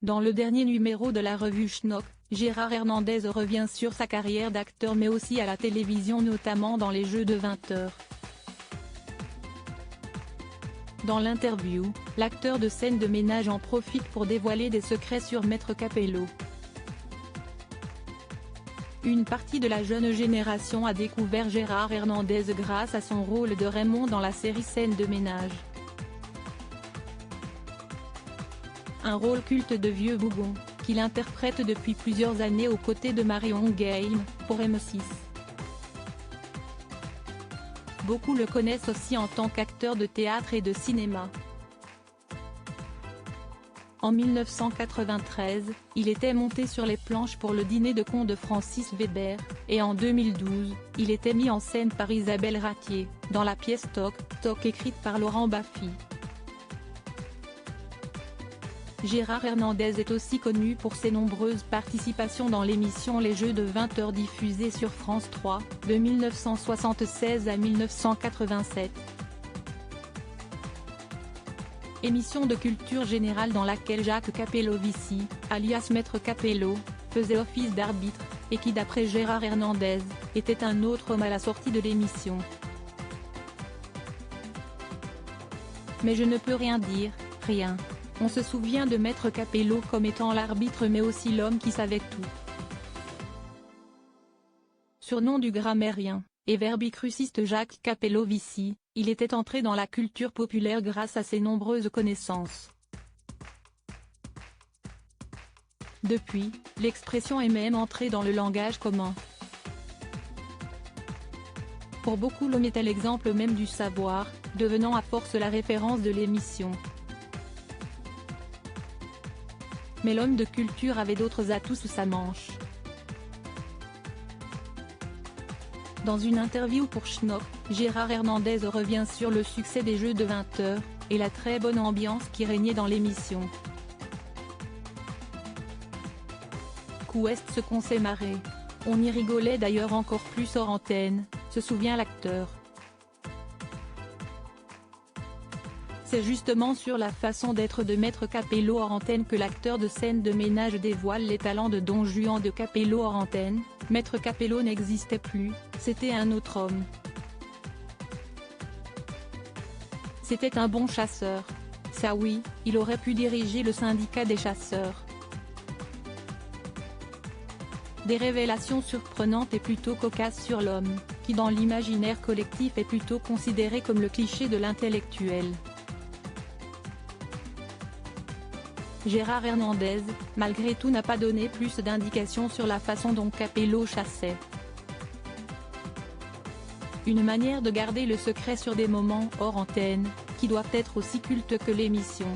Dans le dernier numéro de la revue Schnock, Gérard Hernandez revient sur sa carrière d'acteur mais aussi à la télévision, notamment dans les jeux de 20h. Dans l'interview, l'acteur de scène de ménage en profite pour dévoiler des secrets sur Maître Capello. Une partie de la jeune génération a découvert Gérard Hernandez grâce à son rôle de Raymond dans la série Scène de ménage. Un rôle culte de vieux bougon, qu'il interprète depuis plusieurs années aux côtés de Marion Game, pour M6. Beaucoup le connaissent aussi en tant qu'acteur de théâtre et de cinéma. En 1993, il était monté sur les planches pour le dîner de con de Francis Weber, et en 2012, il était mis en scène par Isabelle Ratier, dans la pièce Toc Toc écrite par Laurent Baffy. Gérard Hernandez est aussi connu pour ses nombreuses participations dans l'émission Les Jeux de 20h diffusée sur France 3, de 1976 à 1987. Émission de culture générale dans laquelle Jacques Capello-Vici, alias Maître Capello, faisait office d'arbitre, et qui d'après Gérard Hernandez, était un autre homme à la sortie de l'émission. Mais je ne peux rien dire, rien. On se souvient de Maître Capello comme étant l'arbitre mais aussi l'homme qui savait tout. Surnom du grammairien, et verbicruciste Jacques Capello-Vici, il était entré dans la culture populaire grâce à ses nombreuses connaissances. Depuis, l'expression est même entrée dans le langage commun. Pour beaucoup l'homme était l'exemple même du savoir, devenant à force la référence de l'émission. Mais l'homme de culture avait d'autres atouts sous sa manche. Dans une interview pour Schnock, Gérard Hernandez revient sur le succès des Jeux de 20h, et la très bonne ambiance qui régnait dans l'émission. Qu'est-ce qu'on s'est marré. On y rigolait d'ailleurs encore plus hors antenne, se souvient l'acteur. C'est justement sur la façon d'être de Maître Capello hors antenne que l'acteur de scène de ménage dévoile les talents de Don Juan de Capello hors antenne. Maître Capello n'existait plus, c'était un autre homme. C'était un bon chasseur. Ça oui, il aurait pu diriger le syndicat des chasseurs. Des révélations surprenantes et plutôt cocasses sur l'homme, qui dans l'imaginaire collectif est plutôt considéré comme le cliché de l'intellectuel. Gérard Hernandez, malgré tout n'a pas donné plus d'indications sur la façon dont Capello chassait. Une manière de garder le secret sur des moments hors antenne, qui doivent être aussi cultes que l'émission.